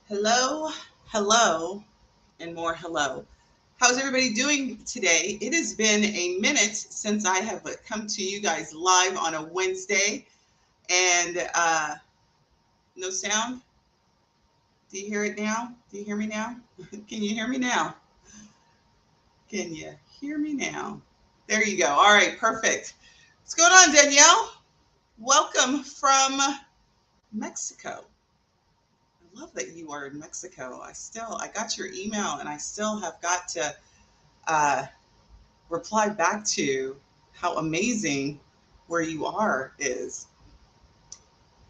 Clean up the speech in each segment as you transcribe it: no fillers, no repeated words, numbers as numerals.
Hello, hello, and more hello. How's everybody doing today? It has been a minute since I have come to you guys live on a Wednesday, and no sound. Do you hear it now? Do you hear me now? Can you hear me now? Can you hear me now? There you go. All right, perfect. What's going on, Danielle? Welcome from Mexico. I love that you are in Mexico. I got your email, and I still have got to uh, reply back to how amazing where you are is.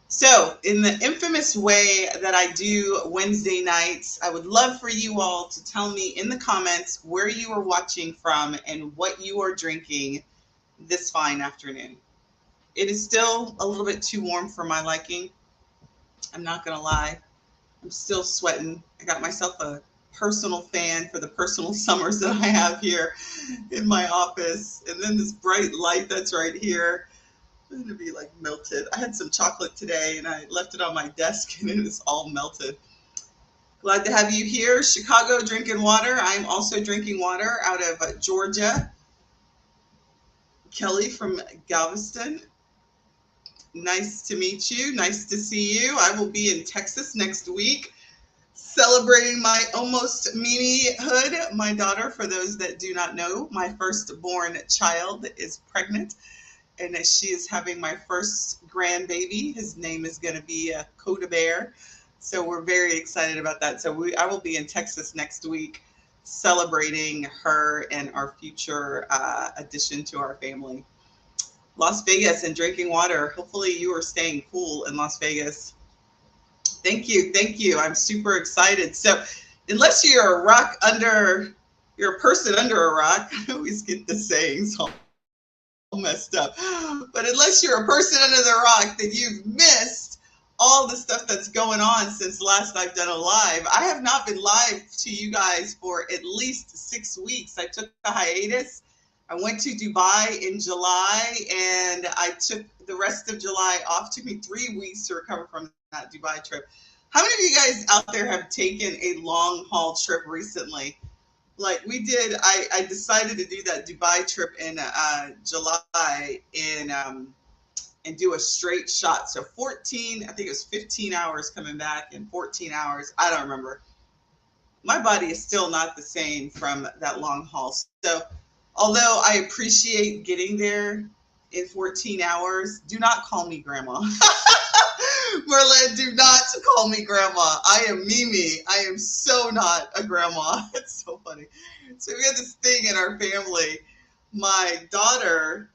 So, in the infamous way that I do Wednesday nights, I would love for you all to tell me in the comments where you are watching from and what you are drinking this fine afternoon. It is still a little bit too warm for my liking. I'm not going to lie. I'm still sweating. I got myself a personal fan for the personal summers that I have here in my office. And then this bright light that's right here. I'm gonna be like melted. I had some chocolate today and I left it on my desk and it is all melted. Glad to have you here. Chicago drinking water. I'm also drinking water out of Georgia. Kelly from Galveston. Nice to meet you. Nice to see you. I will be in Texas next week celebrating my almost Mimi hood. My daughter, for those that do not know, my firstborn child is pregnant and that she is having my first grandbaby. His name is going to be Coda Bear. So we're very excited about that. I will be in Texas next week celebrating her and our future addition to our family. Las Vegas and drinking water. Hopefully you are staying cool in Las Vegas. Thank you. Thank you. I'm super excited. So unless you're a person under a rock, I always get the sayings all messed up. But unless you're a person under the rock, then you've missed all the stuff that's going on since last I've done a live. I have not been live to you guys for at least 6 weeks. I took a hiatus. I went to Dubai in July and I took the rest of July off. It took me 3 weeks to recover from that Dubai trip. How many of you guys out there have taken a long haul trip recently? Like we did, I decided to do that Dubai trip in July and do a straight shot. So 14, I think it was 15 hours coming back and 14 hours. I don't remember. My body is still not the same from that long haul. So although I appreciate getting there in 14 hours, do not call me grandma. Merlin, do not call me grandma. I am Mimi. I am so not a grandma. It's so funny. So we had this thing in our family. My daughter,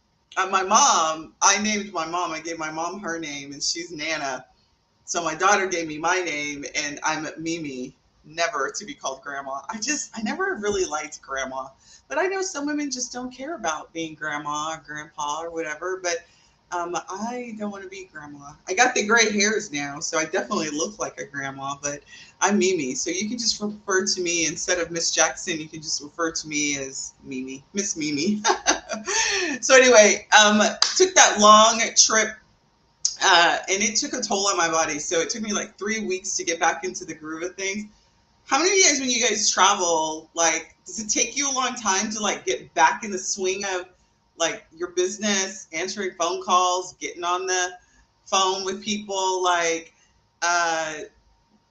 my mom, I named my mom. I gave my mom her name, and she's Nana. So my daughter gave me my name, and I'm Mimi. Never to be called grandma. I never really liked grandma. But I know some women just don't care about being grandma or grandpa or whatever. But I don't want to be grandma. I got the gray hairs now, so I definitely look like a grandma, but I'm Mimi. So you can just refer to me instead of Miss Jackson, you can just refer to me as Mimi, Miss Mimi. So anyway, took that long trip and it took a toll on my body. So it took me like 3 weeks to get back into the groove of things. How many of you guys, when you guys travel, like, does it take you a long time to like get back in the swing of like your business, answering phone calls, getting on the phone with people? Like, uh,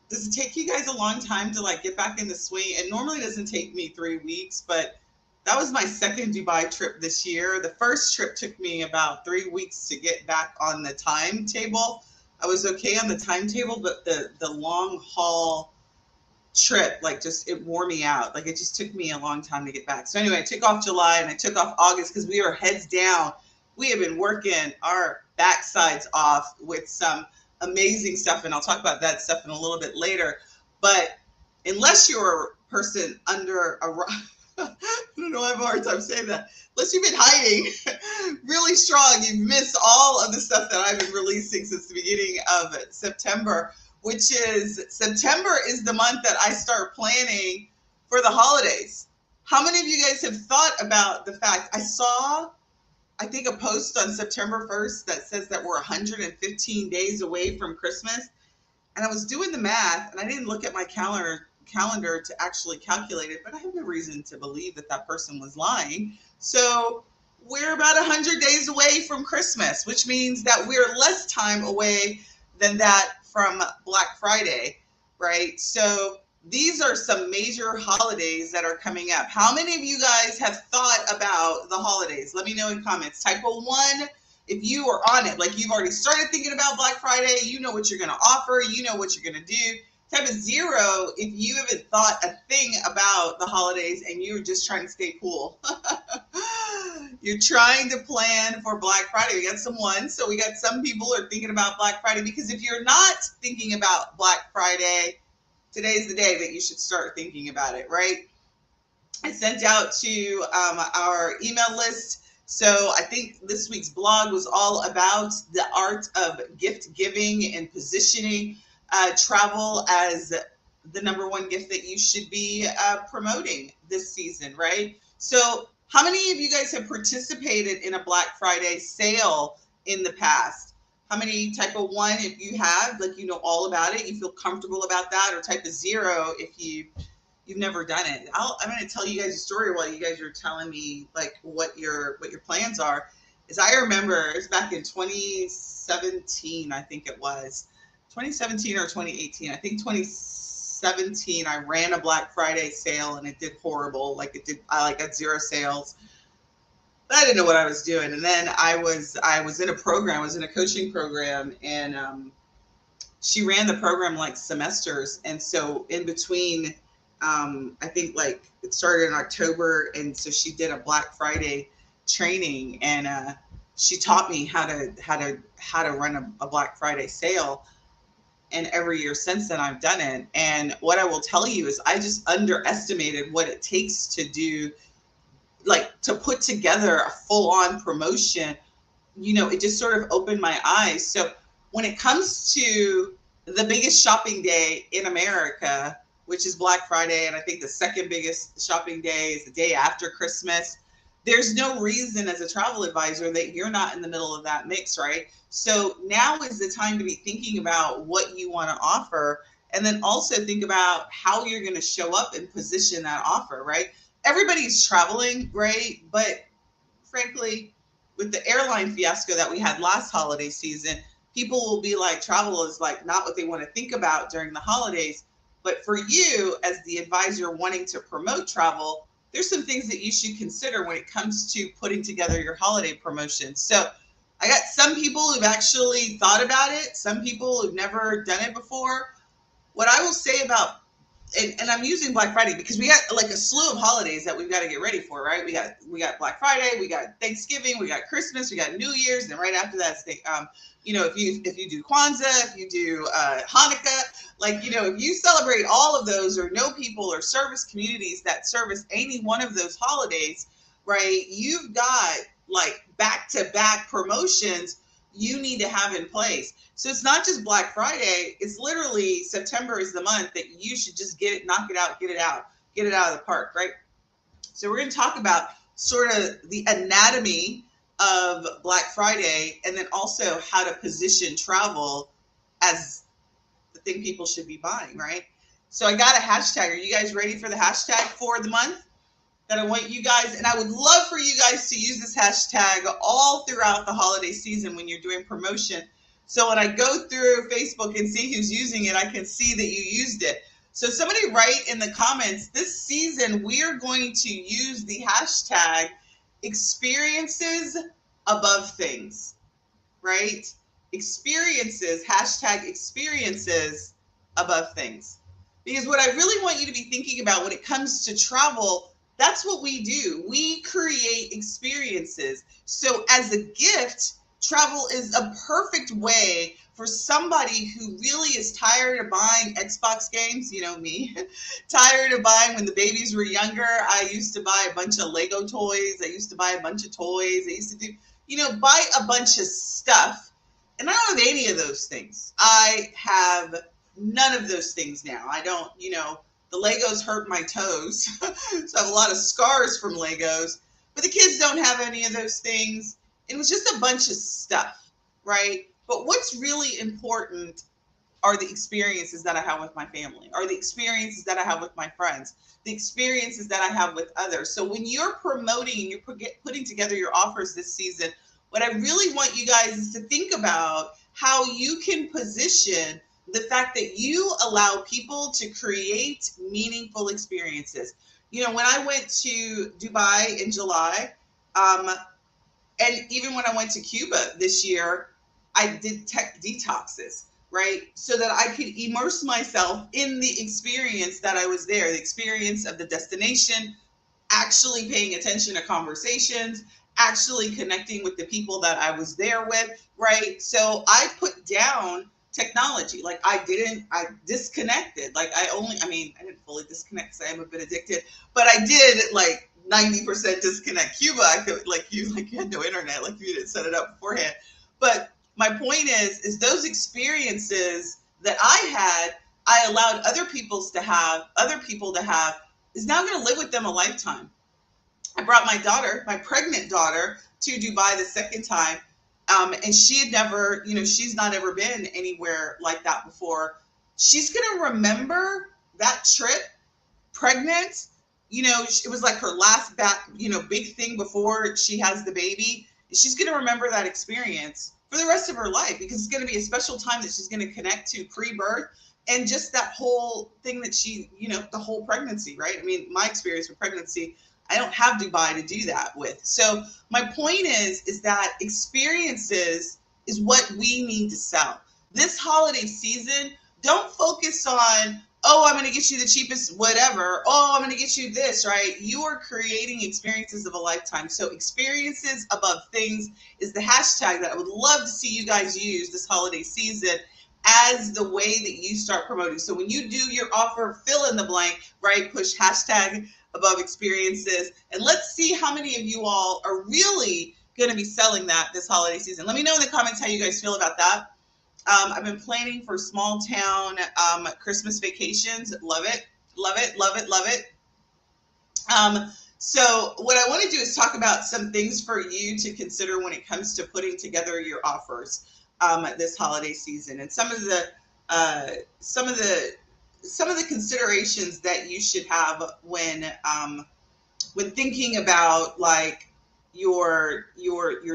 does it take you guys a long time to like get back in the swing? It normally doesn't take me 3 weeks, but that was my second Dubai trip this year. The first trip took me about 3 weeks to get back on the timetable. I was okay on the timetable, but the long haul trip, like, just it wore me out. Like, it just took me a long time to get back. So anyway, I took off July and I took off August because we were heads down. We have been working our backsides off with some amazing stuff, and I'll talk about that stuff in a little bit later. But unless you're a person under a rock, I don't know, I have a hard time saying that. Unless you've been hiding really strong, you've missed all of the stuff that I've been releasing since the beginning of September, which is September is the month that I start planning for the holidays. How many of you guys have thought about the fact I saw, I think, a post on September 1st that says that we're 115 days away from Christmas? And I was doing the math, and I didn't look at my calendar to actually calculate it, but I have no reason to believe that that person was lying. So we're about 100 days away from Christmas, which means that we're less time away than that from Black Friday, right? So these are some major holidays that are coming up. How many of you guys have thought about the holidays? Let me know in comments. Type a 1 if you are on it, like you've already started thinking about Black Friday, you know what you're going to offer, you know what you're going to do. Type a 0 if you haven't thought a thing about the holidays and you're just trying to stay cool. You're trying to plan for Black Friday. We got some ones, so we got some people are thinking about Black Friday, because if you're not thinking about Black Friday, today's the day that you should start thinking about it, right? I sent out to our email list. So I think this week's blog was all about the art of gift giving and positioning travel as the number one gift that you should be promoting this season, right? So how many of you guys have participated in a Black Friday sale in the past? How many? Type a 1 if you have, like you know all about it, you feel comfortable about that, or type a 0 if you've never done it. I'm going to tell you guys a story while you guys are telling me like what your plans are. Is I remember it was back in 2017, I think it was 2017 or 2018. I think 2017. I ran a Black Friday sale and it did horrible. Like it did, I got 0 sales. But I didn't know what I was doing. And then I was in a program. I was in a coaching program, and she ran the program like semesters, and so in between. I think like it started in October, and so she did a Black Friday training, and she taught me how to run a Black Friday sale. And every year since then, I've done it. And what I will tell you is, I just underestimated what it takes to do, like to put together a full-on promotion. You know, it just sort of opened my eyes. So when it comes to the biggest shopping day in America, which is Black Friday, and I think the second biggest shopping day is the day after Christmas, there's no reason as a travel advisor that you're not in the middle of that mix, right? So now is the time to be thinking about what you want to offer, and then also think about how you're going to show up and position that offer, right? Everybody's traveling, right? But frankly, with the airline fiasco that we had last holiday season, people will be like, travel is like not what they want to think about during the holidays. But for you, as the advisor wanting to promote travel, there's some things that you should consider when it comes to putting together your holiday promotions. So I got some people who've actually thought about it, some people who've never done it before. What I will say about, and I'm using Black Friday because we got like a slew of holidays that we've got to get ready for, right? We got Black Friday, we got Thanksgiving, we got Christmas, we got New Year's, and right after that, you know, if you do Kwanzaa, if you do Hanukkah, like, you know, if you celebrate all of those, or know people or service communities that service any one of those holidays, right? You've got like back-to-back promotions you need to have in place. So it's not just Black Friday. It's literally September is the month that you should just get it, knock it out, get it out of the park, right? So we're going to talk about sort of the anatomy of Black Friday, and then also how to position travel as the thing people should be buying, right? So I got a hashtag. Are you guys ready for the hashtag for the month? That I want you guys, and I would love for you guys to use this hashtag all throughout the holiday season when you're doing promotion. So when I go through Facebook and see who's using it, I can see that you used it. So somebody write in the comments, this season we are going to use the hashtag experiences above things, right? Experiences, hashtag experiences above things. Because what I really want you to be thinking about when it comes to travel, that's what we do. We create experiences. So as a gift, travel is a perfect way for somebody who really is tired of buying Xbox games, you know me, tired of buying when the babies were younger. I used to buy a bunch of Lego toys. I used to buy a bunch of toys. I used to do, you know, buy a bunch of stuff. And I don't have any of those things. I have none of those things now. I don't, you know, the Legos hurt my toes. So I have a lot of scars from Legos. But the kids don't have any of those things. It was just a bunch of stuff, right? But what's really important are the experiences that I have with my family, are the experiences that I have with my friends, the experiences that I have with others. So when you're promoting and you're putting together your offers this season, what I really want you guys is to think about how you can position the fact that you allow people to create meaningful experiences. You know, when I went to Dubai in July, and even when I went to Cuba this year, I did tech detoxes, right? So that I could immerse myself in the experience that I was there, the experience of the destination, actually paying attention to conversations, actually connecting with the people that I was there with, right? So I put down technology. Like I disconnected. Like I didn't fully disconnect because I am a bit addicted, but I did like 90% disconnect. Cuba, I could like you had no internet, like you didn't set it up beforehand. But my point is those experiences that I had, I allowed other people to have, is now going to live with them a lifetime. I brought my daughter, my pregnant daughter, to Dubai the second time. And she had never, she's not ever been anywhere like that before. She's going to remember that trip pregnant. It was like her last big thing before she has the baby. She's going to remember that experience for the rest of her life because it's going to be a special time that she's going to connect to pre-birth and just that whole thing that she, the whole pregnancy, right? I mean, my experience with pregnancy, I don't have Dubai to do that with. So my point is that experiences is what we need to sell. This holiday season, don't focus on, oh, I'm going to get you the cheapest whatever. Oh, I'm going to get you this, right? You are creating experiences of a lifetime. So experiences above things is the hashtag that I would love to see you guys use this holiday season as the way that you start promoting. So when you do your offer, fill in the blank, right? Push hashtag above experiences. And let's see how many of you all are really going to be selling that this holiday season. Let me know in the comments how you guys feel about that. I've been planning for small town Christmas vacations. Love it, love it, love it, love it. So what I want to do is talk about some things for you to consider when it comes to putting together your offers this holiday season, and some of the considerations that you should have when thinking about like your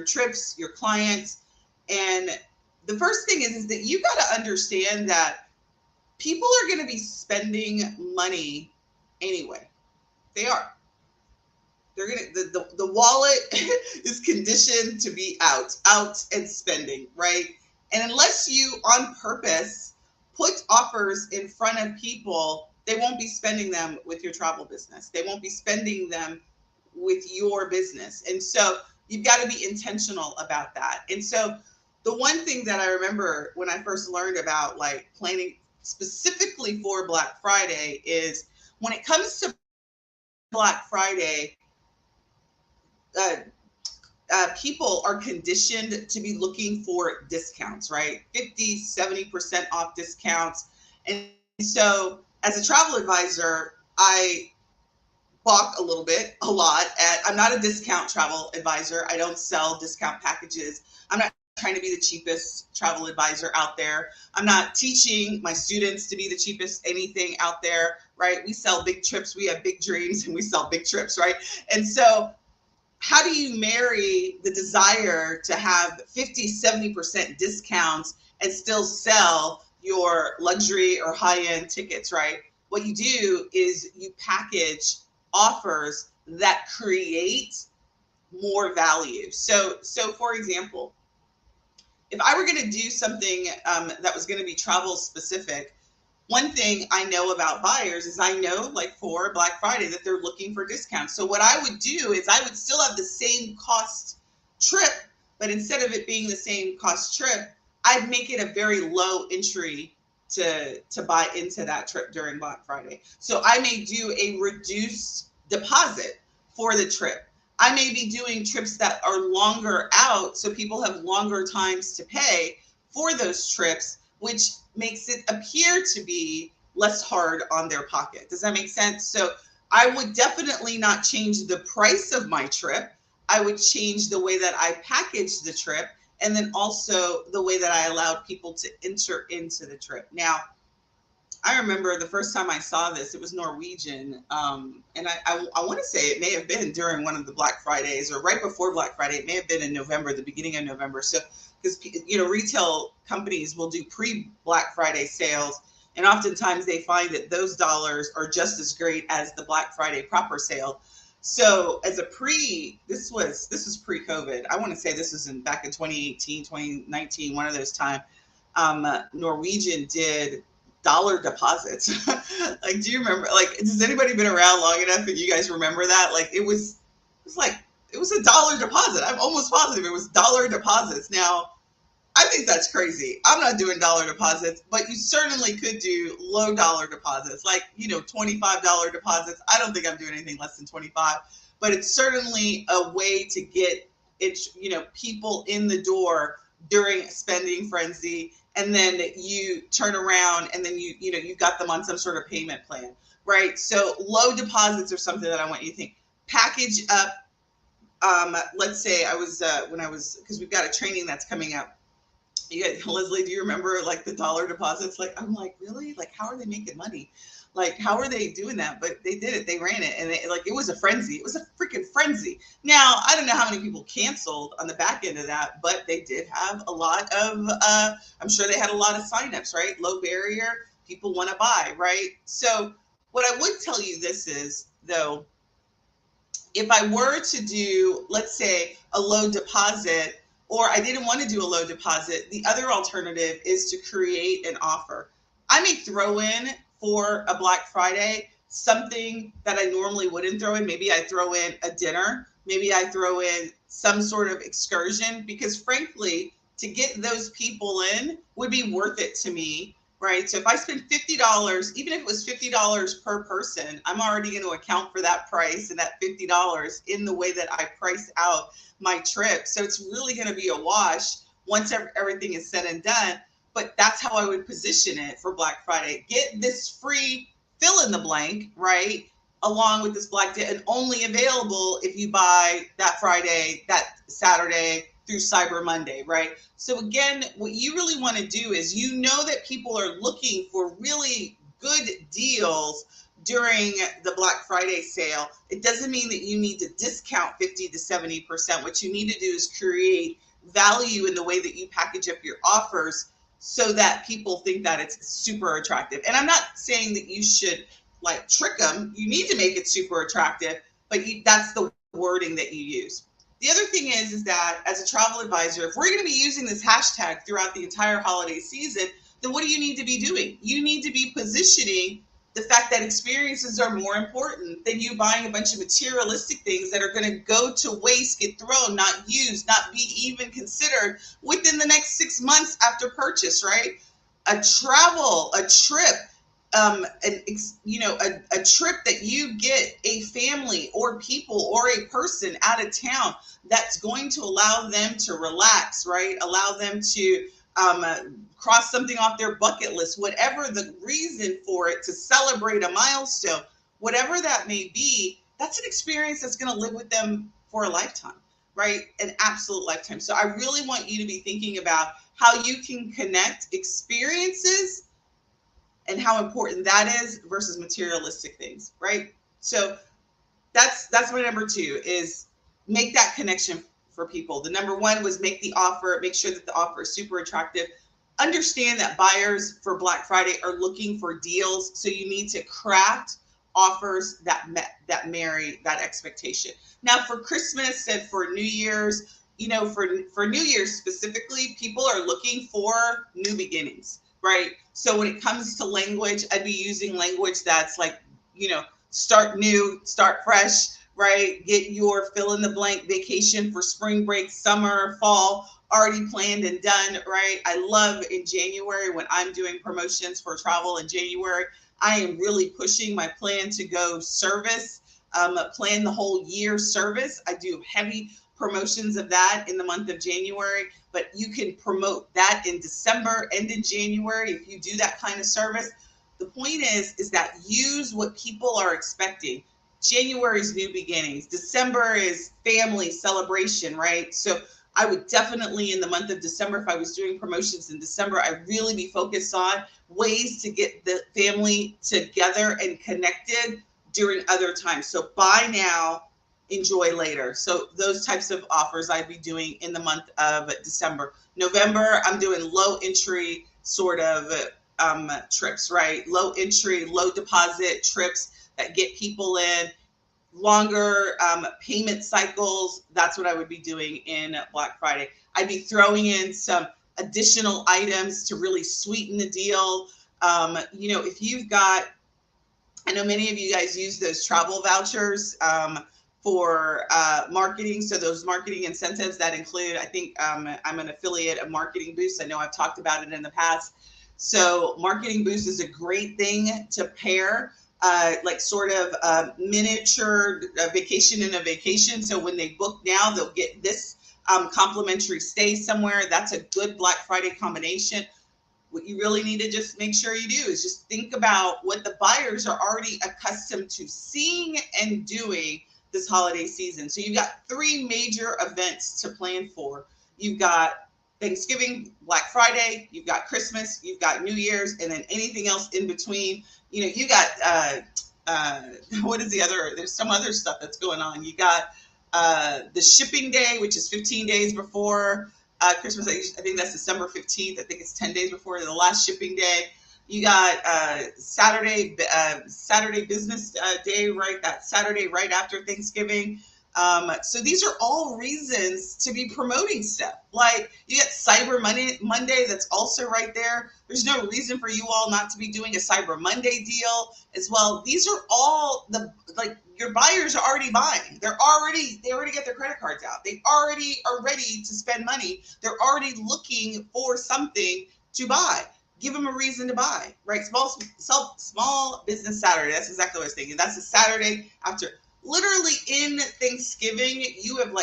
trips, your clients. And the first thing is that you got to understand that people are going to be spending money anyway. They are. They're gonna the wallet is conditioned to be out and spending, right? And unless you on purpose put offers in front of people, they won't be spending them with your travel business. They won't be spending them with your business. And so you've got to be intentional about that. And so the one thing that I remember when I first learned about like planning specifically for Black Friday is when it comes to Black Friday, people are conditioned to be looking for discounts, right? 50, 70% off discounts. And so as a travel advisor, I balk a lot I'm not a discount travel advisor. I don't sell discount packages. I'm not trying to be the cheapest travel advisor out there. I'm not teaching my students to be the cheapest anything out there, right? We sell big trips. We have big dreams and we sell big trips, right? And so how do you marry the desire to have 50, 70% discounts and still sell your luxury or high-end tickets, right? What you do is you package offers that create more value. So for example, if I were going to do something that was going to be travel specific, one thing I know about buyers is I know like for Black Friday that they're looking for discounts. So what I would do is I would still have the same cost trip, but instead of it being the same cost trip, I'd make it a very low entry to buy into that trip during Black Friday. So I may do a reduced deposit for the trip. I may be doing trips that are longer out so people have longer times to pay for those trips, which makes it appear to be less hard on their pocket. Does that make sense? So I would definitely not change the price of my trip. I would change the way that I package the trip. and then also the way that I allowed people to enter into the trip. Now, I remember the first time I saw this, it was Norwegian. And I want to say it may have been during one of the Black Fridays or right before Black Friday. It may have been in November, the beginning of November. So, because, retail companies will do pre-Black Friday sales. And oftentimes they find that those dollars are just as great as the Black Friday proper sale. So as this was pre-COVID. I want to say this was back in 2018, 2019, one of those times. Norwegian did dollar deposits. Like, do you remember, like, has anybody been around long enough and you guys remember that? Like, it was a dollar deposit. I'm almost positive it was dollar deposits. Now, I think that's crazy. I'm not doing dollar deposits, but you certainly could do low dollar deposits, like, $25 deposits. I don't think I'm doing anything less than 25, but it's certainly a way to get it, people in the door during spending frenzy. And then you turn around and then you've got them on some sort of payment plan, right? So low deposits are something that I want you to think. Package up. Let's say because we've got a training that's coming up. Leslie, do you remember like the dollar deposits? Like, I'm like, really? Like, how are they making money? Like, how are they doing that? But they did it. They ran it. And it was a frenzy. It was a freaking frenzy. Now, I don't know how many people canceled on the back end of that, but they did have a lot of, I'm sure they had a lot of signups, right? Low barrier. People want to buy, right? So what I would tell you this is, though, if I were to do, let's say, a low deposit, or I didn't want to do a low deposit, the other alternative is to create an offer. I may throw in for a Black Friday something that I normally wouldn't throw in. Maybe I throw in a dinner. Maybe I throw in some sort of excursion, because frankly, to get those people in would be worth it to me, right? So if I spend $50, even if it was $50 per person, I'm already going to account for that price and that $50 in the way that I price out my trip. So it's really going to be a wash once everything is said and done. But that's how I would position it for Black Friday. Get this free fill in the blank, right? Along with this Black Day, and only available if you buy that Friday, that Saturday through Cyber Monday, right? So again, what you really want to do is, that people are looking for really good deals during the Black Friday sale. It doesn't mean that you need to discount 50 to 70%. What you need to do is create value in the way that you package up your offers so that people think that it's super attractive. And I'm not saying that you should like trick them. You need to make it super attractive, but that's the wording that you use. The other thing is that as a travel advisor, if we're going to be using this hashtag throughout the entire holiday season, then what do you need to be doing? You need to be positioning the fact that experiences are more important than you buying a bunch of materialistic things that are going to go to waste, get thrown, not used, not be even considered within the next 6 months after purchase, right? A trip, a trip that you get a family or people or a person out of town that's going to allow them to relax, right? Allow them to cross something off their bucket list, whatever the reason for it, to celebrate a milestone, whatever that may be. That's an experience that's going to live with them for a lifetime, right? An absolute lifetime. So I really want you to be thinking about how you can connect experiences and how important that is versus materialistic things, right? So that's my number 2, is make that connection for people. The number 1 was make the offer, make sure that the offer is super attractive. Understand that buyers for Black Friday are looking for deals, so you need to craft offers that marry that expectation. Now, for Christmas and for New Year's, for New Year's specifically, people are looking for new beginnings, right? So when it comes to language, I'd be using language that's like, start new, start fresh, right? Get your fill in the blank vacation for spring break, summer, fall already planned and done, right? I love in January when I'm doing promotions for travel in January, I am really pushing my plan to go service, plan the whole year service. I do heavy promotions of that in the month of January, but you can promote that in December and in January if you do that kind of service. The point is that use what people are expecting. January is new beginnings. December is family celebration, right? So I would definitely, in the month of December, if I was doing promotions in December, I'd really be focused on ways to get the family together and connected during other times. So buy now, enjoy later. So those types of offers I'd be doing in the month of December. November, I'm doing low entry sort of trips, right? Low entry, low deposit trips that get people in. Longer payment cycles. That's what I would be doing in Black Friday. I'd be throwing in some additional items to really sweeten the deal. If you've got, I know many of you guys use those travel vouchers for marketing. So those marketing incentives that include, I think I'm an affiliate of Marketing Boost. I know I've talked about it in the past. So Marketing Boost is a great thing to pair like sort of a miniature vacation in a vacation. So when they book now, they'll get this complimentary stay somewhere. That's a good Black Friday combination. What you really need to just make sure you do is just think about what the buyers are already accustomed to seeing and doing this holiday season. So you've got 3 major events to plan for. You've got Thanksgiving, Black Friday, you've got Christmas, you've got New Year's, and then anything else in between. You got what is the other? There's some other stuff that's going on. You got the shipping day, which is 15 days before Christmas. I think that's December 15th. I think it's 10 days before the last shipping day. You got Saturday business day, right? That Saturday right after Thanksgiving. So these are all reasons to be promoting stuff. Like you got Cyber Monday that's also right there. There's no reason for you all not to be doing a Cyber Monday deal as well. These are all your buyers are already buying. They already get their credit cards out. They already are ready to spend money. They're already looking for something to buy. Give them a reason to buy, right? Small Business Saturday. That's exactly what I was thinking. That's a Saturday after. Literally in Thanksgiving, you have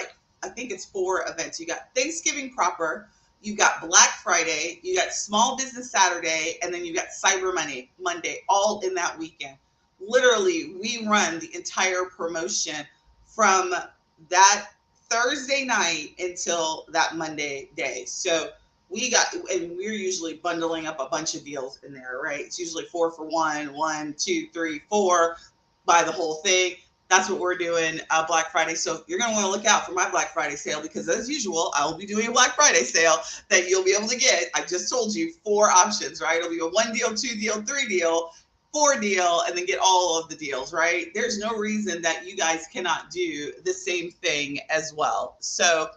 I think it's 4 events. You got Thanksgiving proper, you got Black Friday, you got Small Business Saturday, and then you got Cyber Monday, all in that weekend. Literally, we run the entire promotion from that Thursday night until that Monday day. So we're usually bundling up a bunch of deals in there, right? It's usually 4 for 1, 2, 3, 4, buy the whole thing. That's what we're doing Black Friday. So you're going to want to look out for my Black Friday sale because as usual, I will be doing a Black Friday sale that you'll be able to get. I just told you 4 options, right? It'll be a 1 deal, 2 deal, 3 deal, 4 deal, and then get all of the deals, right? There's no reason that you guys cannot do the same thing as well. So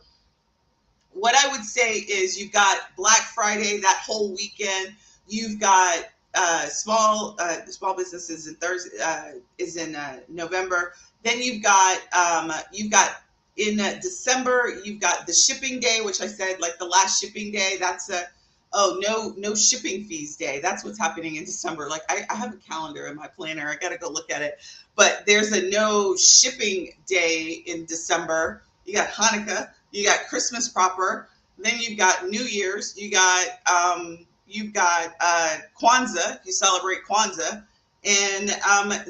what I would say is you've got Black Friday, that whole weekend. You've got small businesses in November. Then you've got in December, you've got the shipping day, which I said like the last shipping day. That's no shipping fees day. That's what's happening in December. Like I have a calendar in my planner. I got to go look at it. But there's a no shipping day in December. You got Hanukkah. You got Christmas proper. Then you've got New Year's. You've got Kwanzaa. You celebrate Kwanzaa. And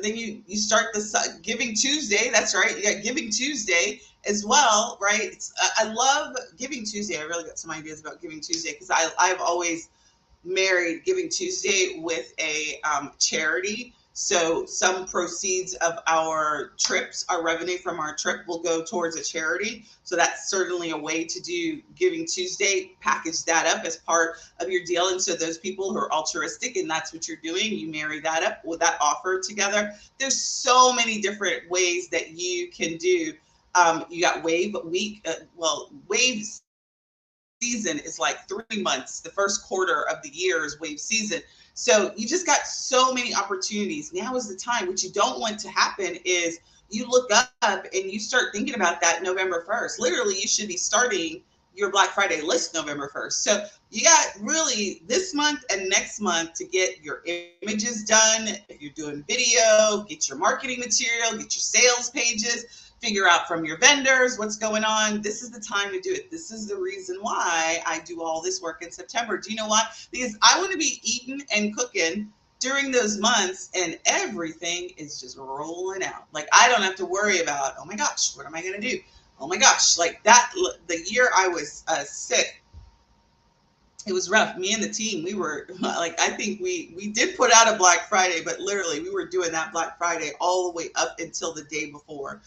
then you start the Giving Tuesday. That's right. You got Giving Tuesday as well, right? I love Giving Tuesday. I really got some ideas about Giving Tuesday because I've always married Giving Tuesday with a charity. So some proceeds of our trips, our revenue from our trip will go towards a charity. So that's certainly a way to do Giving Tuesday, package that up as part of your deal. And so those people who are altruistic and that's what you're doing, you marry that up with that offer together. There's so many different ways that you can do. You got Wave Week. Wave season is like 3 months. The first quarter of the year is Wave season. So you just got so many opportunities. Now is the time. What you don't want to happen is you look up and you start thinking about that November 1st. Literally, you should be starting your Black Friday list November 1st. So you got really this month and next month to get your images done. If you're doing video, get your marketing material, get your sales pages, figure out from your vendors what's going on. This is the time to do it. This is the reason why I do all this work in September. Do you know why? Because I want to be eating and cooking during those months and everything is just rolling out. Like I don't have to worry about, oh my gosh, what am I going to do? Oh my gosh, like that, the year I was sick, it was rough. Me and the team, we were like, I think we did put out a Black Friday, but literally we were doing that Black Friday all the way up until the day before.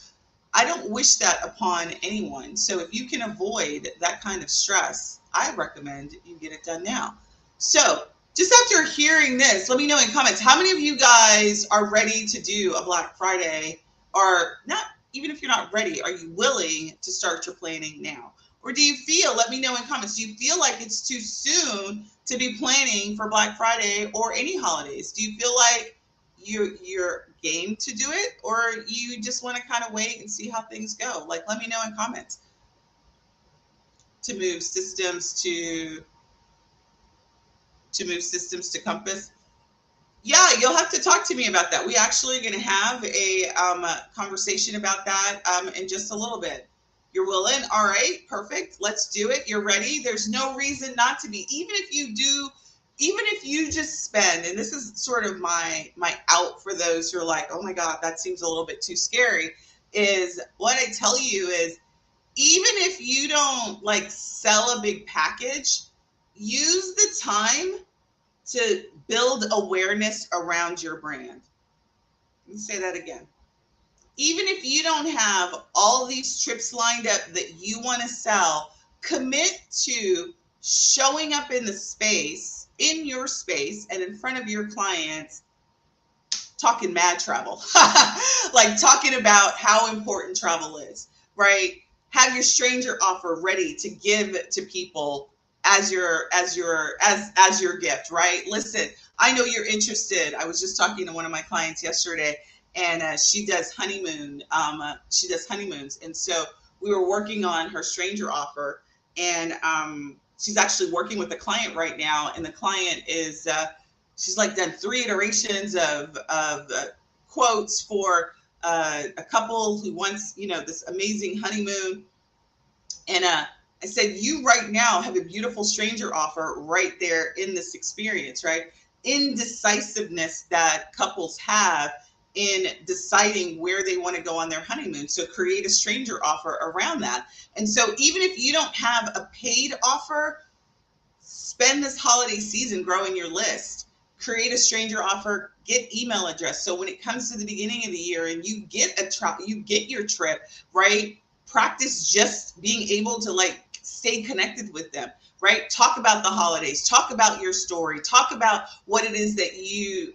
I don't wish that upon anyone. So if you can avoid that kind of stress, I recommend you get it done now. So just after hearing this, let me know in comments, how many of you guys are ready to do a Black Friday, or not? Even if you're not ready, are you willing to start your planning now? Or do you feel, let me know in comments, do you feel like it's too soon to be planning for Black Friday or any holidays? Do you feel like you're game to do it, or you just want to kind of wait and see how things go? Like, let me know in comments. To move systems to Compass. Yeah, you'll have to talk to me about that. We actually are going to have a conversation about that in just a little bit. You're willing? All right, perfect. Let's do it. You're ready. There's no reason not to be. Even if you do, even if you just spend, and this is sort of my out for those who are like, oh my God, that seems a little bit too scary, is what I tell you is, even if you don't like sell a big package, use the time to build awareness around your brand. Let me say that again. Even if you don't have all these trips lined up that you want to sell, commit to showing up in the space, in your space, and in front of your clients, talking mad travel, like talking about how important travel is, right? Have your stranger offer ready to give to people as your gift, right? Listen, I know you're interested. I was just talking to one of my clients yesterday, and she does she does honeymoons, and so we were working on her stranger offer, and she's actually working with a client right now, and the client is she's like done 3 iterations of quotes for a couple who wants, this amazing honeymoon. And I said, you right now have a beautiful stranger offer right there in this experience, right? Indecisiveness that couples have in deciding where they want to go on their honeymoon. So create a stranger offer around that. And so even if you don't have a paid offer, spend this holiday season growing your list. Create a stranger offer, get email address. So when it comes to the beginning of the year and you get you get your trip, right? Practice just being able to like stay connected with them, right? Talk about the holidays, talk about your story, talk about what it is that you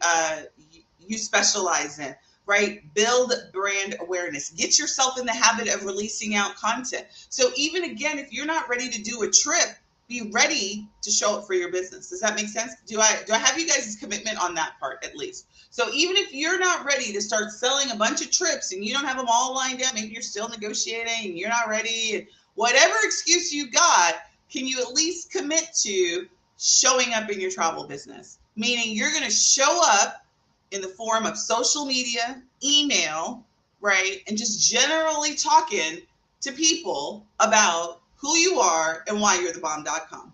specialize in, right? Build brand awareness. Get yourself in the habit of releasing out content. So even again, if you're not ready to do a trip, be ready to show up for your business. Does that make sense? Do I have you guys' commitment on that part at least? So even if you're not ready to start selling a bunch of trips and you don't have them all lined up, maybe you're still negotiating and you're not ready, and whatever excuse you got, can you at least commit to showing up in your travel business? Meaning you're going to show up in the form of social media, email, right? And just generally talking to people about who you are and why you're thebomb.com,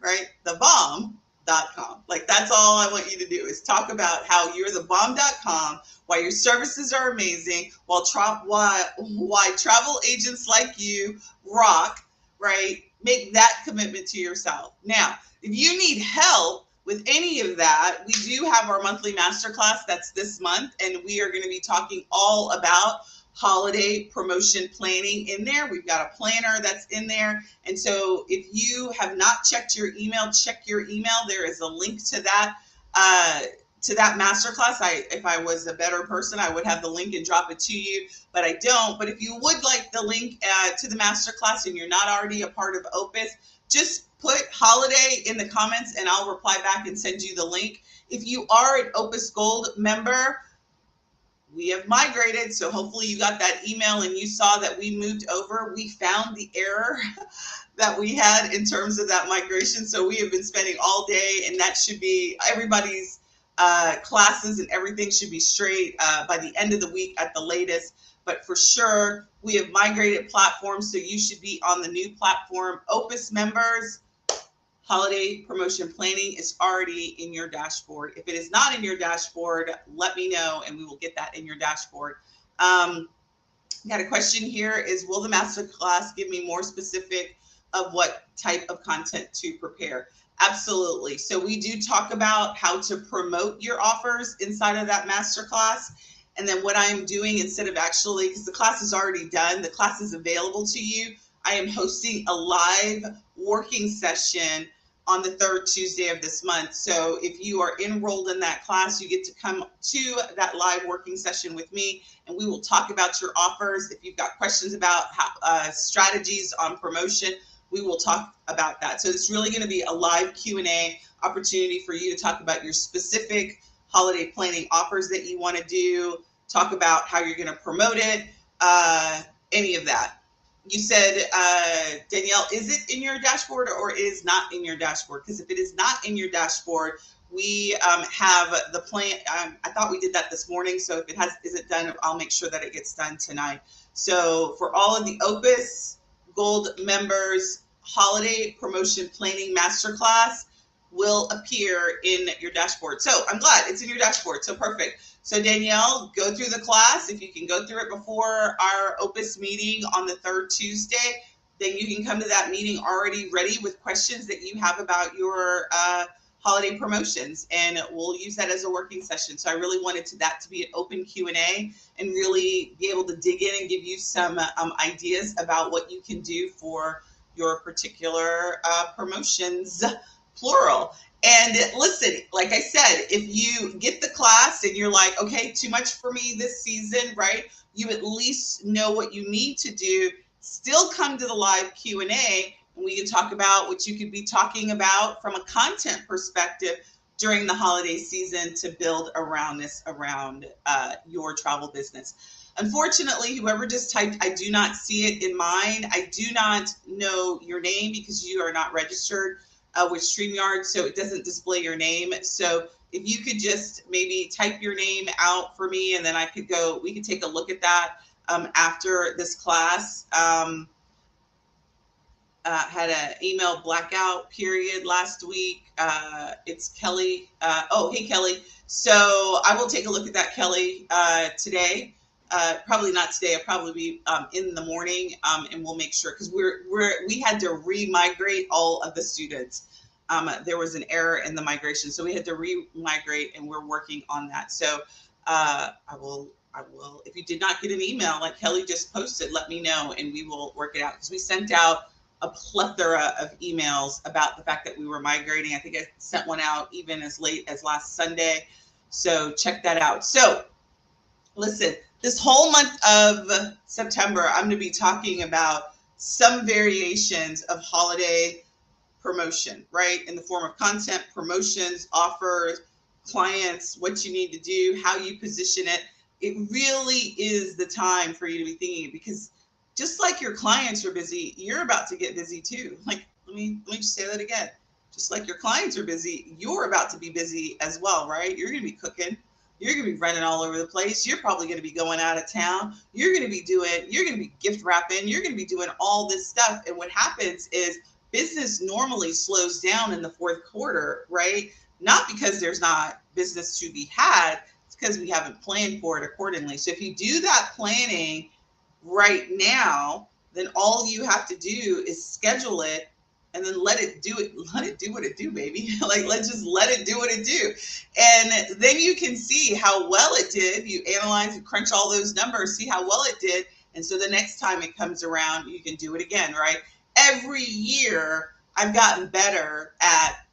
right? Thebomb.com. Like, that's all I want you to do is talk about how you're thebomb.com, why your services are amazing, why travel agents like you rock, right? Make that commitment to yourself. Now, if you need help with any of that, we do have our monthly masterclass that's this month, and we are going to be talking all about holiday promotion planning in there. We've got a planner that's in there. And so if you have not checked your email, check your email. There is a link to that masterclass. If I was a better person, I would have the link and drop it to you, but I don't. But if you would like the link to the masterclass and you're not already a part of Opus, just put holiday in the comments and I'll reply back and send you the link. If you are an Opus Gold member, we have migrated, so hopefully you got that email and you saw that we moved over. We found the error that we had in terms of that migration, so we have been spending all day, and that should be everybody's classes and everything should be straight by the end of the week at the latest. But for sure, we have migrated platforms, so you should be on the new platform. Opus members, holiday promotion planning is already in your dashboard. If it is not in your dashboard, let me know and we will get that in your dashboard. Got a question here is, will the masterclass give me more specific of what type of content to prepare? Absolutely. So we do talk about how to promote your offers inside of that masterclass. And then what I am doing, instead of actually, because the class is already done, the class is available to you, I am hosting a live working session on the third Tuesday of this month. So if you are enrolled in that class, you get to come to that live working session with me, and we will talk about your offers. If you've got questions about how, strategies on promotion, we will talk about that. So it's really going to be a live Q&A opportunity for you to talk about your specific holiday planning offers that you want to do, talk about how you're going to promote it, any of that. You said, Danielle, is it in your dashboard or is not in your dashboard? Because if it is not in your dashboard, we have the plan. I thought we did that this morning. So if it isn't done, I'll make sure that it gets done tonight. So for all of the Opus Gold members, holiday promotion planning masterclass will appear in your dashboard. So I'm glad it's in your dashboard. So perfect. So Danielle, go through the class. If you can go through it before our Opus meeting on the third Tuesday, then you can come to that meeting already ready with questions that you have about your holiday promotions, and we'll use that as a working session. So I really wanted that to be an open Q&A and really be able to dig in and give you some ideas about what you can do for your particular promotions, plural. And listen, like I said, if you get the class and you're like, okay, too much for me this season, right? You at least know what you need to do. Still come to the live Q&A, and we can talk about what you could be talking about from a content perspective during the holiday season to build around your travel business. Unfortunately, whoever just typed, I do not see it in mine. I do not know your name because you are not registered with StreamYard, so it doesn't display your name. So if you could just maybe type your name out for me, and then we could take a look at that after this class. Had an email blackout period last week. It's Kelly. Hey, Kelly. So I will take a look at that, Kelly, today. Probably not today. I'll probably be in the morning, and we'll make sure, because we had to re-migrate all of the students. There was an error in the migration, so we had to re-migrate, and we're working on that. So I will. If you did not get an email like Kelly just posted, let me know, and we will work it out, because we sent out a plethora of emails about the fact that we were migrating. I think I sent one out even as late as last Sunday. So check that out. So listen, this whole month of September, I'm going to be talking about some variations of holiday promotion, right? In the form of content, promotions, offers, clients, what you need to do, how you position it. It really is the time for you to be thinking, because just like your clients are busy, you're about to get busy too. Like, let me just say that again. Just like your clients are busy, you're about to be busy as well, right? You're going to be cooking. You're going to be running all over the place. You're probably going to be going out of town. You're going to be gift wrapping. You're going to be doing all this stuff. And what happens is business normally slows down in the fourth quarter, right? Not because there's not business to be had. It's because we haven't planned for it accordingly. So if you do that planning right now, then all you have to do is schedule it, and then let it do what it do, baby. Like, let's just let it do what it do. And then you can see how well it did. You analyze and crunch all those numbers, see how well it did. And so the next time it comes around, you can do it again, right? Every year I've gotten better at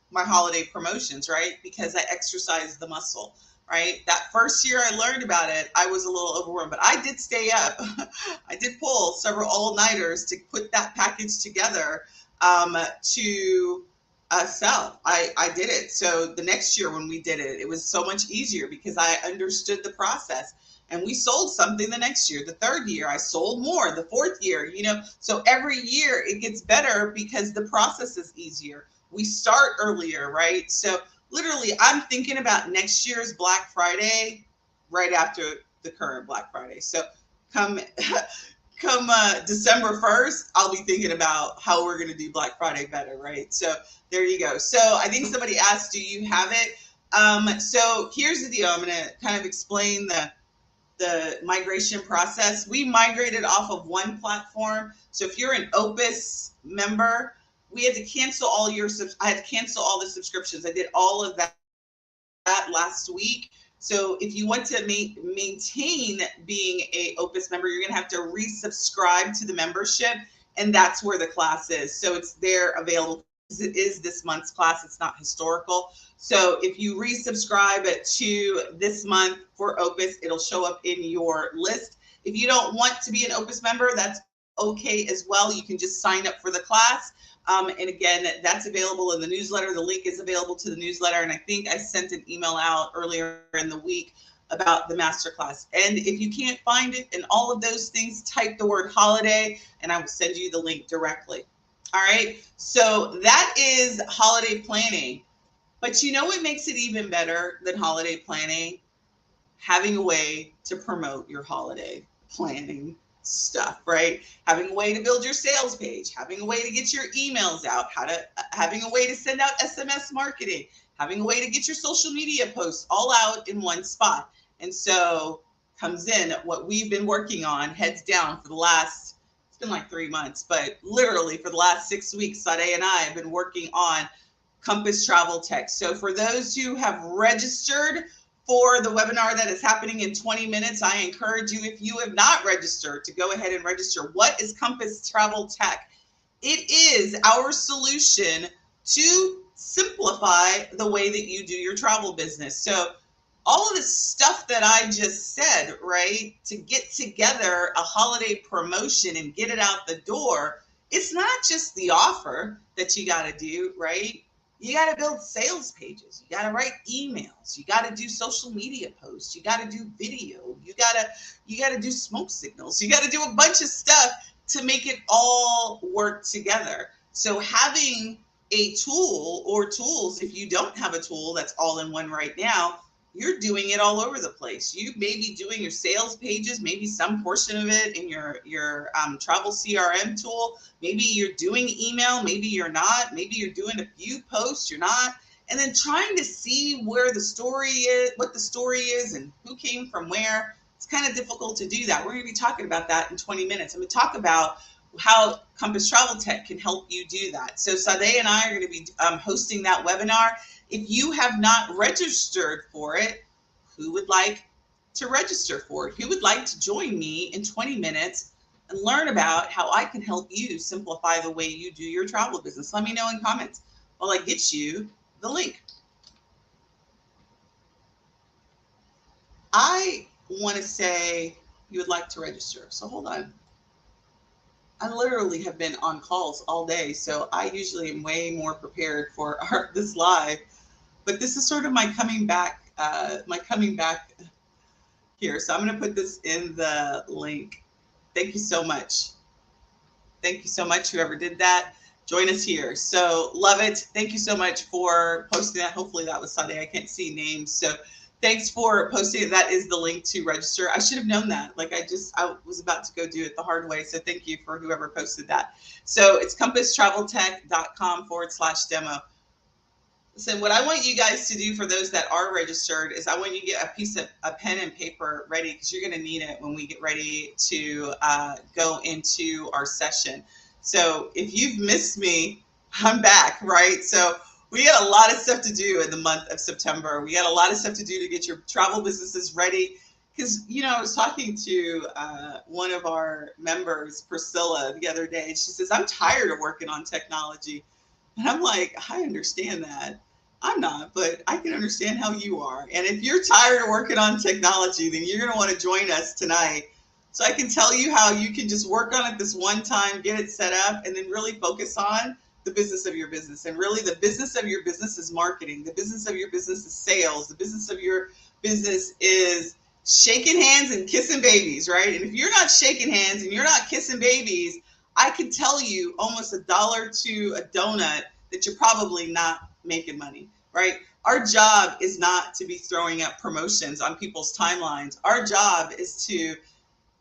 my holiday promotions, right? Because I exercise the muscle. Right? That first year I learned about it, I was a little overwhelmed, but I did stay up. I did pull several all-nighters to put that package together to sell. I did it. So the next year when we did it, it was so much easier because I understood the process. And we sold something the next year. The third year, I sold more. The fourth year, so every year it gets better because the process is easier. We start earlier, right? So literally, I'm thinking about next year's Black Friday right after the current Black Friday. So come December 1st, I'll be thinking about how we're going to do Black Friday better, right? So there you go. So I think somebody asked, do you have it? So here's the deal. I'm going to kind of explain the the migration process. We migrated off of one platform. So if you're an Opus member, we had to cancel I had to cancel all the subscriptions. I did all of that last week. So if you want to maintain being a Opus member, you're going to have to resubscribe to the membership, and that's where the class is. So it's there available. It is this month's class. It's not historical. So if you resubscribe to this month for Opus, it'll show up in your list. If you don't want to be an Opus member, that's okay as well. You can just sign up for the class. And again, that's available in the newsletter. The link is available to the newsletter. And I think I sent an email out earlier in the week about the masterclass. And if you can't find it and all of those things, type the word holiday and I will send you the link directly. All right. So that is holiday planning. But you know what makes it even better than holiday planning? Having a way to promote your holiday planning stuff, right? Having a way to build your sales page, having a way to get your emails out, having a way to send out SMS marketing, having a way to get your social media posts all out in one spot. And so comes in what we've been working on, heads down for the last, it's been like 3 months, but literally for the last 6 weeks, Sade and I have been working on Compass Travel Tech. So for those who have registered for the webinar that is happening in 20 minutes, I encourage you, if you have not registered, to go ahead and register. What is Compass Travel Tech? It is our solution to simplify the way that you do your travel business. So all of the stuff that I just said, right, to get together a holiday promotion and get it out the door, it's not just the offer that you got to do, right? You got to build sales pages. You got to write emails. You got to do social media posts. You got to do video. You got to do smoke signals. You got to do a bunch of stuff to make it all work together. So having a tool or tools, if you don't have a tool that's all in one right now, you're doing it all over the place. You may be doing your sales pages, maybe some portion of it in your travel CRM tool. Maybe you're doing email, maybe you're not. Maybe you're doing a few posts, you're not. And then trying to see where the story is, what the story is, and who came from where. It's kind of difficult to do that. We're going to be talking about that in 20 minutes. I'm going to talk about how Compass Travel Tech can help you do that. So Sade and I are going to be hosting that webinar. If you have not registered for it, who would like to register for it? Who would like to join me in 20 minutes and learn about how I can help you simplify the way you do your travel business? Let me know in comments while I get you the link. I want to say you would like to register. So hold on. I literally have been on calls all day, so I usually am way more prepared for this live. But this is sort of my coming back here. So I'm going to put this in the link. Thank you so much. Thank you so much, whoever did that. Join us here. So love it. Thank you so much for posting that. Hopefully that was Sunday. I can't see names. So thanks for posting it. That is the link to register. I should have known that. Like I was about to go do it the hard way. So thank you for whoever posted that. So it's compasstraveltech.com/demo. Listen, what I want you guys to do for those that are registered is I want you to get a pen and paper ready because you're going to need it when we get ready to go into our session. So if you've missed me, I'm back, right? So we got a lot of stuff to do in the month of September. We got a lot of stuff to do to get your travel businesses ready. Because, you know, I was talking to one of our members, Priscilla, the other day, and she says, I'm tired of working on technology. And I'm like, I understand that. I'm not, but I can understand how you are. And if you're tired of working on technology, then you're going to want to join us tonight. So I can tell you how you can just work on it this one time, get it set up, and then really focus on the business of your business. And really the business of your business is marketing. The business of your business is sales. The business of your business is shaking hands and kissing babies, right? And if you're not shaking hands and you're not kissing babies, I can tell you almost $1 to a donut that you're probably not making money, right? Our job is not to be throwing up promotions on people's timelines. Our job is to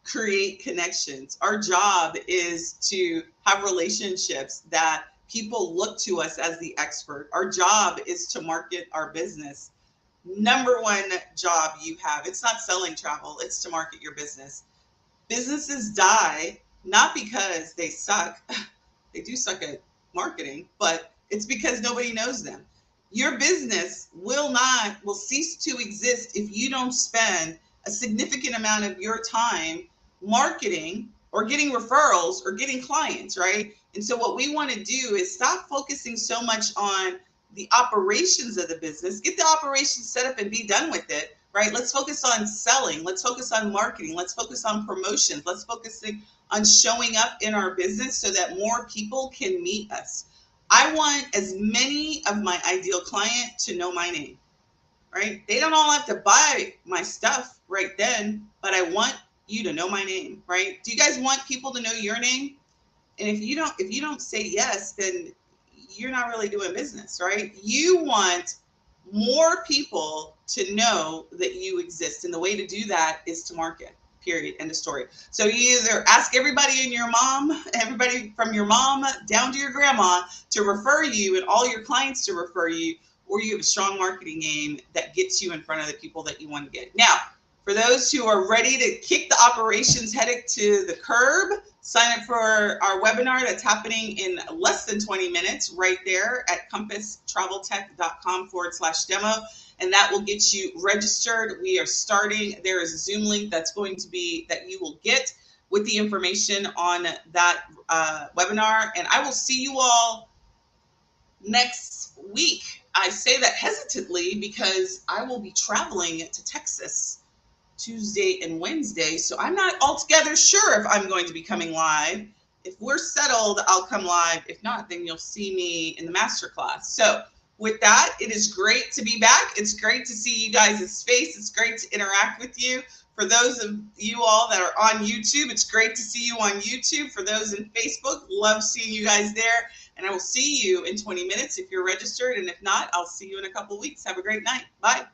create connections. Our job is to have relationships that people look to us as the expert. Our job is to market our business. number one job you have. It's not selling travel, it's to market your business. Businesses die not because they suck. They do suck at marketing, but it's because nobody knows them. Your business will cease to exist if you don't spend a significant amount of your time marketing or getting referrals or getting clients, right? And so what we want to do is stop focusing so much on the operations of the business. Get the operations set up and be done with it, right? Let's focus on selling. Let's focus on marketing. Let's focus on promotions. Let's focus on showing up in our business so that more people can meet us. I want as many of my ideal client to know my name, right? They don't all have to buy my stuff right then, but I want you to know my name, right? Do you guys want people to know your name? And if you don't say yes, then you're not really doing business, right? You want more people to know that you exist. And the way to do that is to market. Period. End of story. So you either ask everybody everybody from your mom down to your grandma to refer you and all your clients to refer you, or you have a strong marketing game that gets you in front of the people that you want to get. Now, for those who are ready to kick the operations headache to the curb, sign up for our webinar that's happening in less than 20 minutes right there at compasstraveltech.com/demo. And that will get you registered. We are starting. There is a Zoom link that you will get with the information on that webinar. And I will see you all next week. I say that hesitantly because I will be traveling to Texas Tuesday and Wednesday. So I'm not altogether sure if I'm going to be coming live. If we're settled, I'll come live. If not, then you'll see me in the masterclass. So with that, it is great to be back. It's great to see you guys' face. It's great to interact with you. For those of you all that are on YouTube, it's great to see you on YouTube. For those in Facebook, love seeing you guys there. And I will see you in 20 minutes if you're registered. And if not, I'll see you in a couple of weeks. Have a great night. Bye.